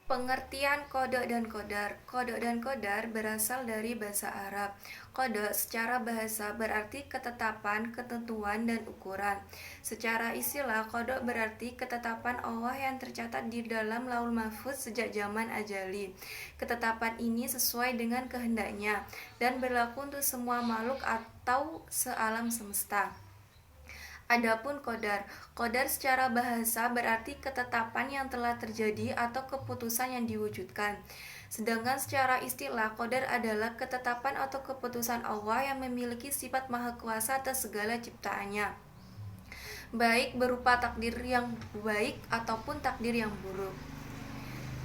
Pengertian kodok dan kodar. Kodok dan kodar berasal dari bahasa Arab. Kodok secara bahasa berarti ketetapan, ketentuan, dan ukuran. Secara istilah, kodok berarti ketetapan Allah yang tercatat di dalam Laul Mahfuz sejak zaman ajali. Ketetapan ini sesuai dengan kehendaknya dan berlaku untuk semua makhluk atau sealam semesta. Adapun kodar, kodar secara bahasa berarti ketetapan yang telah terjadi atau keputusan yang diwujudkan. Sedangkan secara istilah, kodar adalah ketetapan atau keputusan Allah yang memiliki sifat maha kuasa atas segala ciptaannya, baik berupa takdir yang baik ataupun takdir yang buruk.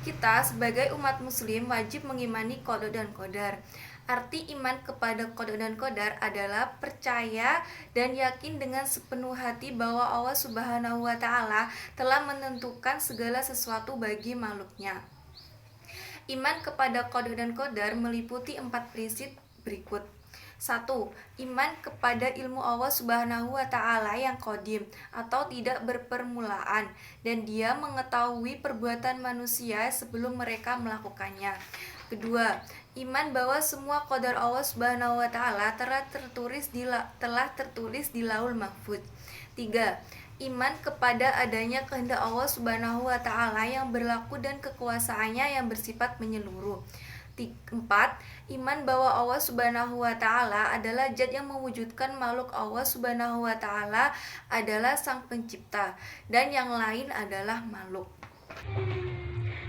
Kita sebagai umat muslim wajib mengimani qada dan qadar. Arti iman kepada qada dan qadar adalah percaya dan yakin dengan sepenuh hati bahwa Allah Subhanahu wa taala telah menentukan segala sesuatu bagi makhluknya. Iman kepada qada dan qadar meliputi 4 prinsip berikut. 1. Iman kepada ilmu Allah Subhanahu wa taala yang qadim atau tidak berpermulaan dan Dia mengetahui perbuatan manusia sebelum mereka melakukannya. Kedua, iman bahwa semua qadar Allah Subhanahu wa taala telah tertulis di Laul Mahfuz. 3. Iman kepada adanya kehendak Allah Subhanahu wa taala yang berlaku dan kekuasaannya yang bersifat menyeluruh. 4. Iman bahwa Allah Subhanahu wa taala adalah zat yang mewujudkan makhluk. Allah Subhanahu wa taala adalah sang pencipta dan yang lain adalah makhluk.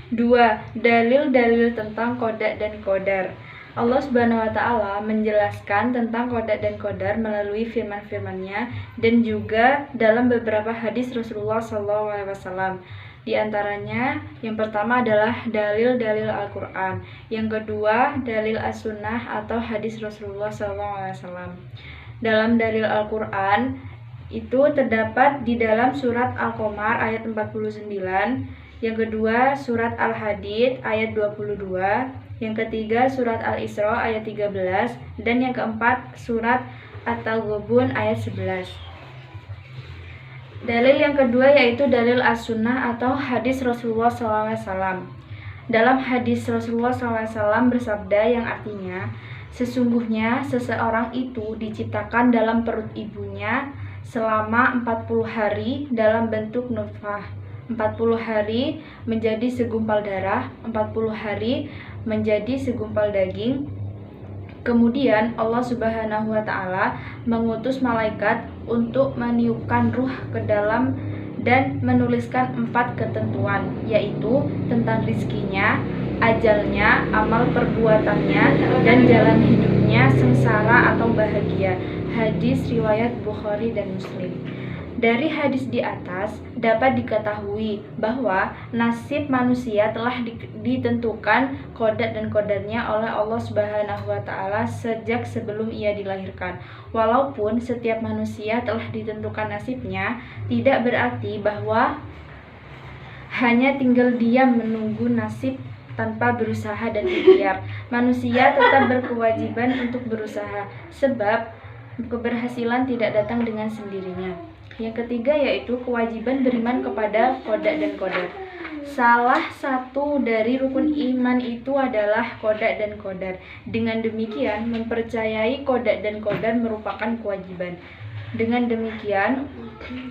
2. Dalil-dalil tentang qada dan qadar. Allah Subhanahu wa taala menjelaskan tentang qada dan qadar melalui firman-firman-Nya dan juga dalam beberapa hadis Rasulullah SAW. Di antaranya, yang pertama adalah dalil-dalil Al-Quran, yang kedua dalil As-Sunnah atau hadis Rasulullah SAW. Dalam dalil Al-Quran itu terdapat di dalam surat Al-Qamar ayat 49, yang kedua surat Al-Hadid ayat 22, yang ketiga surat Al-Isra ayat 13, dan yang keempat surat At-Taghabun ayat 11. Dalil yang kedua yaitu dalil As-Sunnah atau hadis Rasulullah SAW. Dalam hadis Rasulullah SAW bersabda yang artinya, sesungguhnya seseorang itu diciptakan dalam perut ibunya selama 40 hari dalam bentuk nutfah, 40 hari menjadi segumpal darah, 40 hari menjadi segumpal daging. Kemudian Allah Subhanahu wa taala mengutus malaikat untuk meniupkan ruh ke dalam dan menuliskan 4 ketentuan, yaitu tentang rizkinya, ajalnya, amal perbuatannya, dan jalan hidupnya sengsara atau bahagia. Hadis riwayat Bukhari dan Muslim. Dari hadis di atas dapat diketahui bahwa nasib manusia telah ditentukan qada dan qadarnya oleh Allah Subhanahu wa taala sejak sebelum ia dilahirkan. Walaupun setiap manusia telah ditentukan nasibnya, tidak berarti bahwa hanya tinggal diam menunggu nasib tanpa berusaha dan ikhtiar. Manusia tetap berkewajiban untuk berusaha, sebab keberhasilan tidak datang dengan sendirinya. Yang ketiga yaitu kewajiban beriman kepada qada dan qadar. Salah satu dari rukun iman itu adalah qada dan qadar. Dengan demikian, mempercayai qada dan qadar merupakan kewajiban. Dengan demikian,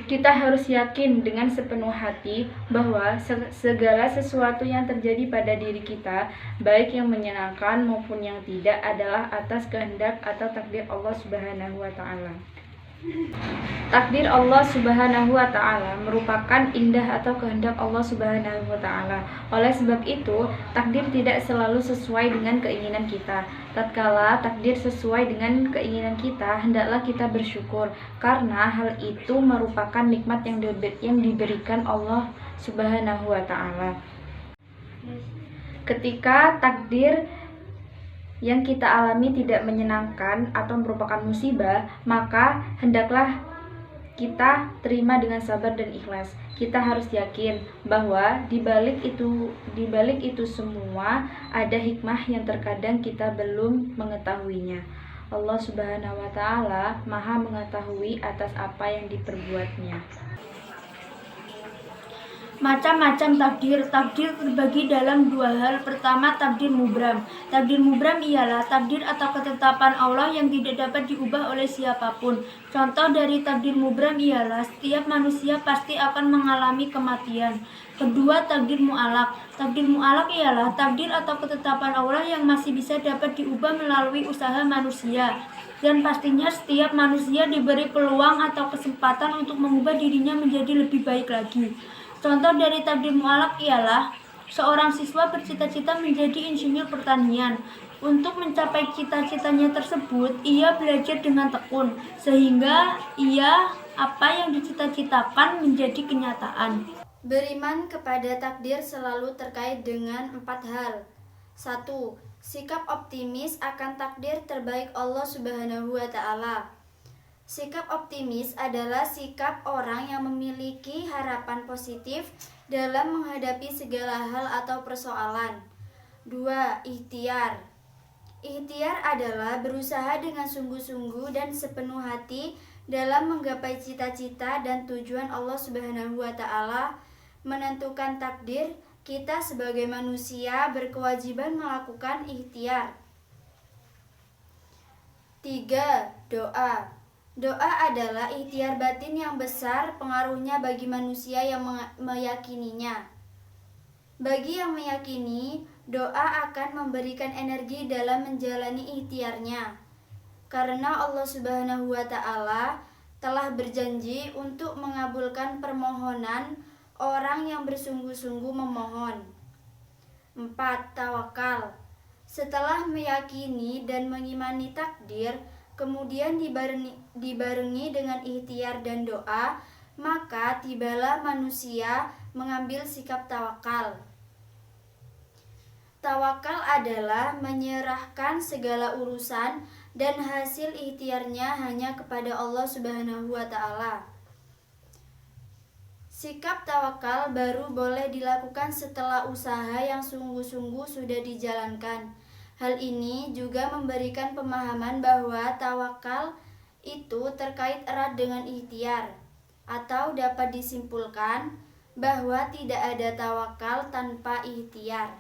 kita harus yakin dengan sepenuh hati bahwa segala sesuatu yang terjadi pada diri kita, baik yang menyenangkan maupun yang tidak, adalah atas kehendak atau takdir Allah Subhanahu wa taala. Takdir Allah Subhanahu wa taala merupakan indah atau kehendak Allah Subhanahu wa taala. Oleh sebab itu, takdir tidak selalu sesuai dengan keinginan kita. Tatkala takdir sesuai dengan keinginan kita, hendaklah kita bersyukur karena hal itu merupakan nikmat yang diberikan Allah Subhanahu wa taala. Ketika takdir yang kita alami tidak menyenangkan atau merupakan musibah, maka hendaklah kita terima dengan sabar dan ikhlas. Kita harus yakin bahwa di balik itu semua ada hikmah yang terkadang kita belum mengetahuinya. Allah Subhanahu wa taala Maha mengetahui atas apa yang diperbuatnya. Macam-macam takdir. Takdir terbagi dalam dua hal. Pertama, takdir mubram. Takdir mubram ialah takdir atau ketetapan Allah yang tidak dapat diubah oleh siapapun. Contoh dari takdir mubram ialah setiap manusia pasti akan mengalami kematian. Kedua, takdir mu'alak. Takdir mu'alak ialah takdir atau ketetapan Allah yang masih bisa dapat diubah melalui usaha manusia. Dan pastinya setiap manusia diberi peluang atau kesempatan untuk mengubah dirinya menjadi lebih baik lagi. Contoh dari takdir mu'alak ialah seorang siswa bercita-cita menjadi insinyur pertanian. Untuk mencapai cita-citanya tersebut, ia belajar dengan tekun sehingga apa yang dicita-citakan menjadi kenyataan. Beriman kepada takdir selalu terkait dengan 4 hal. 1. Sikap optimis akan takdir terbaik Allah Subhanahu wa Ta'ala. Sikap optimis adalah sikap orang yang memiliki harapan positif dalam menghadapi segala hal atau persoalan. 2. Ikhtiar. Ikhtiar adalah berusaha dengan sungguh-sungguh dan sepenuh hati dalam menggapai cita-cita dan tujuan Allah Subhanahu wa Ta'ala. Menentukan takdir, kita sebagai manusia berkewajiban melakukan ikhtiar. 3. Doa. Doa adalah ikhtiar batin yang besar pengaruhnya bagi manusia yang meyakininya. Bagi yang meyakini, doa akan memberikan energi dalam menjalani ikhtiarnya. Karena Allah Subhanahu wa Ta'ala telah berjanji untuk mengabulkan permohonan orang yang bersungguh-sungguh memohon. 4. Tawakal. Setelah meyakini dan mengimani takdir, kemudian dibarengi dengan ikhtiar dan doa, maka tibalah manusia mengambil sikap tawakal. Tawakal adalah menyerahkan segala urusan dan hasil ikhtiarnya hanya kepada Allah Subhanahu wa Ta'ala. Sikap tawakal baru boleh dilakukan setelah usaha yang sungguh-sungguh sudah dijalankan. Hal ini juga memberikan pemahaman bahwa tawakal itu terkait erat dengan ikhtiar, atau dapat disimpulkan bahwa tidak ada tawakal tanpa ikhtiar.